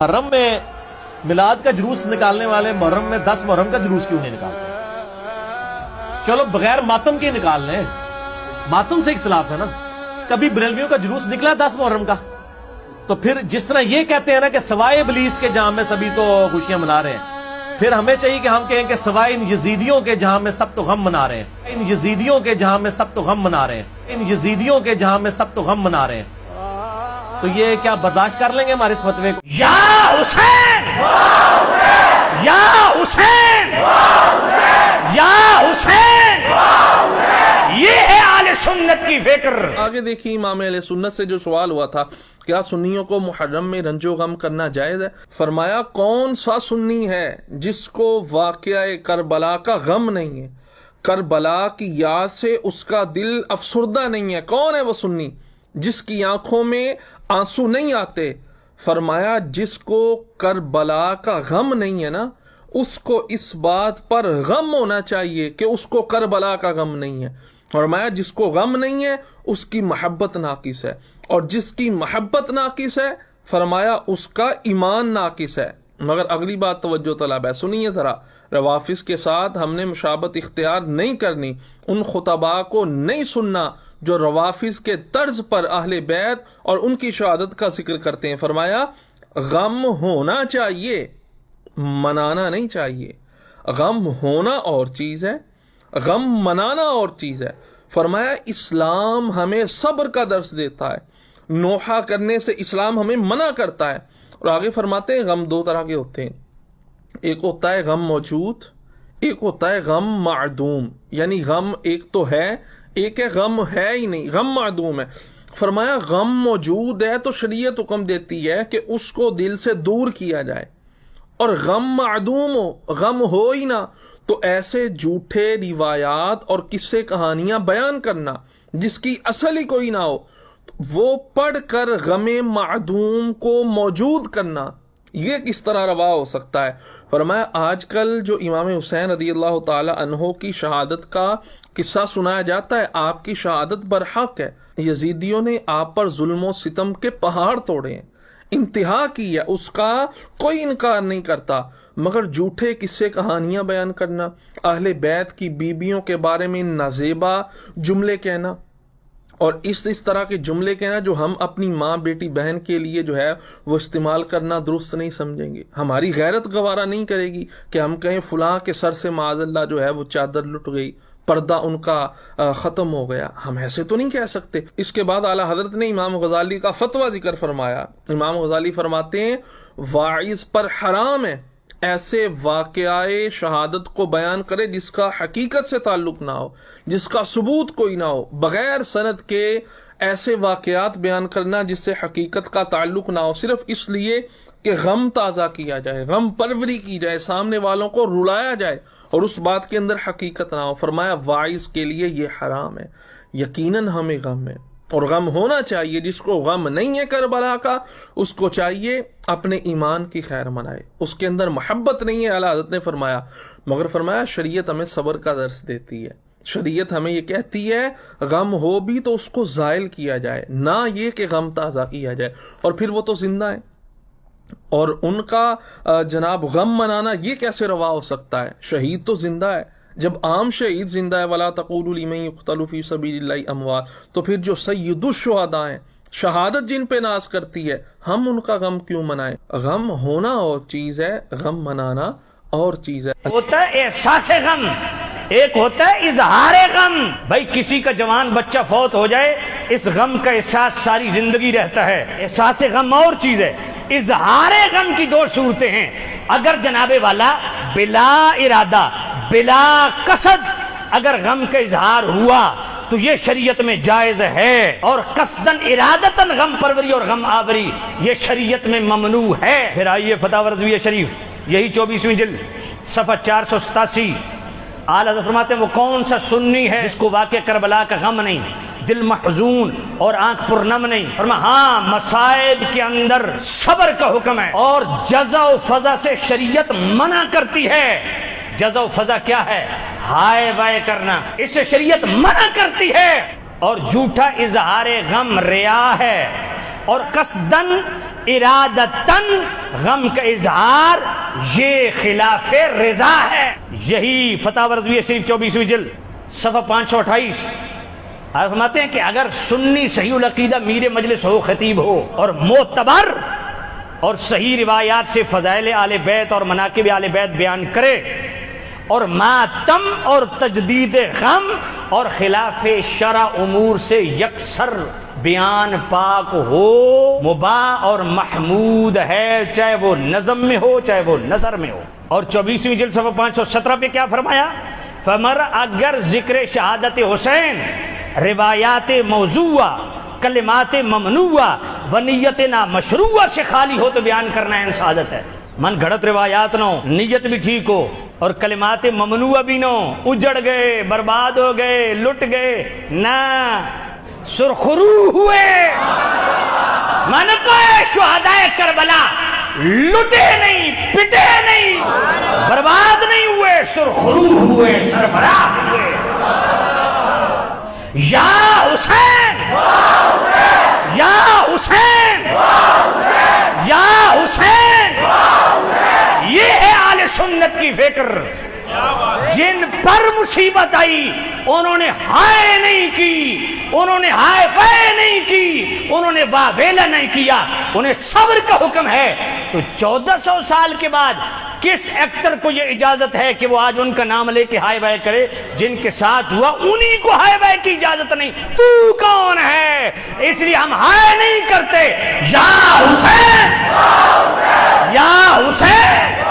محرم میں میلاد کا جلوس نکالنے والے محرم میں 10 محرم کا جلوس کیوں نہیں نکالتے؟ چلو بغیر ماتم کے نکال لیں، ماتم سے اختلاف ہے نا۔ کبھی بریلویوں کا جلوس نکلا 10 محرم کا؟ تو پھر جس طرح یہ کہتے ہیں نا کہ سوائے ابلیس کے جہاں میں سبھی تو خوشیاں منا رہے ہیں، پھر ہمیں چاہیے کہ ہم کہیں کہ سوائے ان یزیدیوں کے جہاں میں سب تو غم منا رہے ہیں، ان یزیدیوں کے جہاں میں سب تو غم منا رہے ہیں، ان یزیدیوں کے جہاں میں سب تو غم منا رہے ہیں۔ تو یہ کیا برداشت کر لیں گے ہمارے اس فتوے کو؟ یا حسین یا حسین یا حسین، یہ ہے اہل سنت کی فکر۔ آگے دیکھیے امام اہل سنت سے جو سوال ہوا تھا، کیا سنیوں کو محرم میں رنج و غم کرنا جائز ہے؟ فرمایا کون سا سنی ہے جس کو واقعہ کربلا کا غم نہیں ہے، کربلا کی یاد سے اس کا دل افسردہ نہیں ہے؟ کون ہے وہ سنی جس کی آنکھوں میں آنسو نہیں آتے؟ فرمایا جس کو کربلا کا غم نہیں ہے نا، اس کو اس بات پر غم ہونا چاہیے کہ اس کو کربلا کا غم نہیں ہے۔ فرمایا جس کو غم نہیں ہے اس کی محبت ناقص ہے، اور جس کی محبت ناقص ہے فرمایا اس کا ایمان ناقص ہے۔ مگر اگلی بات توجہ طلب ہے، سنیے ذرا، روافظ کے ساتھ ہم نے مشابہت اختیار نہیں کرنی، ان خطباء کو نہیں سننا جو روافظ کے طرز پر اہل بیت اور ان کی شہادت کا ذکر کرتے ہیں۔ فرمایا غم ہونا چاہیے، منانا نہیں چاہیے۔ غم ہونا اور چیز ہے، غم منانا اور چیز ہے۔ فرمایا اسلام ہمیں صبر کا درس دیتا ہے، نوحہ کرنے سے اسلام ہمیں منع کرتا ہے۔ اور آگے فرماتے ہیں غم دو طرح کے ہوتے ہیں، ایک ہوتا ہے غم موجود، ایک ہوتا ہے غم معدوم، یعنی غم ایک تو ہے، ایک ہے غم ہے ہی نہیں، غم معدوم ہے۔ فرمایا غم موجود ہے تو شریعت حکم دیتی ہے کہ اس کو دل سے دور کیا جائے، اور غم معدوم ہو، غم ہو ہی نہ، تو ایسے جھوٹے روایات اور قصے کہانیاں بیان کرنا جس کی اصل ہی کوئی نہ ہو، وہ پڑھ کر غم معدوم کو موجود کرنا، یہ کس طرح روا ہو سکتا ہے؟ فرمایا آج کل جو امام حسین رضی اللہ تعالی عنہ کی شہادت کا قصہ سنایا جاتا ہے، آپ کی شہادت برحق ہے، یزیدیوں نے آپ پر ظلم و ستم کے پہاڑ توڑے ہیں، انتہا کی ہے، اس کا کوئی انکار نہیں کرتا، مگر جھوٹے قصے کہانیاں بیان کرنا، اہل بیت کی بیویوں کے بارے میں نازیبا جملے کہنا، اور اس طرح کے جملے کہنا جو ہم اپنی ماں بیٹی بہن کے لیے جو ہے وہ استعمال کرنا درست نہیں سمجھیں گے، ہماری غیرت گوارا نہیں کرے گی کہ ہم کہیں فلاں کے سر سے معاذ اللہ جو ہے وہ چادر لٹ گئی، پردہ ان کا ختم ہو گیا، ہم ایسے تو نہیں کہہ سکتے۔ اس کے بعد اعلیٰ حضرت نے امام غزالی کا فتویٰ ذکر فرمایا۔ امام غزالی فرماتے ہیں واعظ پر حرام ہے ایسے واقعہ شہادت کو بیان کرے جس کا حقیقت سے تعلق نہ ہو، جس کا ثبوت کوئی نہ ہو، بغیر سند کے ایسے واقعات بیان کرنا جس سے حقیقت کا تعلق نہ ہو، صرف اس لیے کہ غم تازہ کیا جائے، غم پروری کی جائے، سامنے والوں کو رلایا جائے اور اس بات کے اندر حقیقت نہ ہو۔ فرمایا واعظ کے لیے یہ حرام ہے، یقیناً ہمیں غم ہے، اور غم ہونا چاہیے۔ جس کو غم نہیں ہے کربلا کا، اس کو چاہیے اپنے ایمان کی خیر منائے، اس کے اندر محبت نہیں ہے، اعلیٰ حضرت نے فرمایا۔ مگر فرمایا شریعت ہمیں صبر کا درس دیتی ہے، شریعت ہمیں یہ کہتی ہے غم ہو بھی تو اس کو زائل کیا جائے، نہ یہ کہ غم تازہ کیا جائے۔ اور پھر وہ تو زندہ ہیں، اور ان کا جناب غم منانا یہ کیسے روا ہو سکتا ہے؟ شہید تو زندہ ہے، جب عام شہید زندہ ہے، وَلَا تَقُولُوا لِمَن يُقْتَلُ فِي سَبِيلِ اللَّهِ أَمْوَاتٌ، تو پھر جو سید الشہداء ہیں، شہادت جن پہ ناز کرتی ہے، ہم ان کا غم کیوں منائیں؟ غم ہونا اور چیز ہے، غم منانا اور چیز ہے۔ ہوتا ہے احساس غم، ایک ہوتا ہے اظہار غم۔ بھائی کسی کا جوان بچہ فوت ہو جائے، اس غم کا احساس ساری زندگی رہتا ہے، احساس غم اور چیز ہے، اظہار غم کی دو صورتیں ہیں۔ اگر جناب والا بلا ارادہ بلا قصد اگر غم کا اظہار ہوا تو یہ شریعت میں جائز ہے، اور قصدن ارادتن غم پروری اور غم آوری یہ شریعت میں ممنوع ہے۔ پھر آئیے فتح رضویہ شریف، یہی 24ویں جلد صفحہ 487، اعلیٰ حضرت فرماتے ہیں وہ کون سا سنی ہے جس کو واقع کربلا کا غم نہیں، دل محزون اور آنکھ پرنم نہیں؟ فرمایا ہاں مصائب کے اندر صبر کا حکم ہے، اور جزا و فضا سے شریعت منع کرتی ہے۔ جزا و فضا کیا ہے؟ ہائے بائے کرنا، اس سے شریعت منع کرتی ہے۔ اور جھوٹا اظہار غم ریا ہے، اور قصدن ارادتن غم کا اظہار یہ خلاف رضا ہے. یہی فتاوی رضویہ شریف 24ویں جلد صفحہ 528 آپ فرماتے ہیں کہ اگر سنی صحیح العقیدہ میر مجلس ہو، خطیب ہو اور معتبر اور صحیح روایات سے فضائل آل بیت اور مناقب آل بیت بیان کرے اور ماتم اور تجدید غم اور خلاف شرع امور سے یکسر بیان پاک ہو، مباح اور محمود ہے، چاہے وہ نظم میں ہو چاہے وہ نثر میں ہو. اور 24ویں جلد صفحہ 517 پہ کیا فرمایا؟ فمر اگر ذکر شہادت حسین روایات موضوعہ، کلمات ممنوعہ و نیت نامشروعہ سے خالی ہو تو بیان کرنا ہے سعادت ہے. من گھڑت روایات نو، نیت بھی ٹھیک ہو اور کلمات ممنوعہ بھی نو، اجڑ گئے، برباد ہو گئے، لٹ گئے نہ، سرخرو ہوئے. من کو شہدائے کربلا لٹے نہیں، پٹے نہیں، برباد نہیں ہوئے، سرخرو ہوئے، سربراہ ہوئے. یا حسین یا حسین یا حسین، یہ ہے اہل سنت کی فکر. جن پر مصیبت آئی انہوں نے ہائے نہیں کی، انہوں نے ہائے وے نہیں کی، انہوں نے واہ ویلا نہیں کیا، انہیں صبر کا حکم ہے. تو 1400 سال کے بعد کس ایکٹر کو یہ اجازت ہے کہ وہ آج ان کا نام لے کے ہائے وائے کرے؟ جن کے ساتھ ہوا انہی کو ہائے وائے کی اجازت نہیں. تو کون ہے؟ اس لیے ہم ہائے نہیں کرتے. یا حسین یا حسین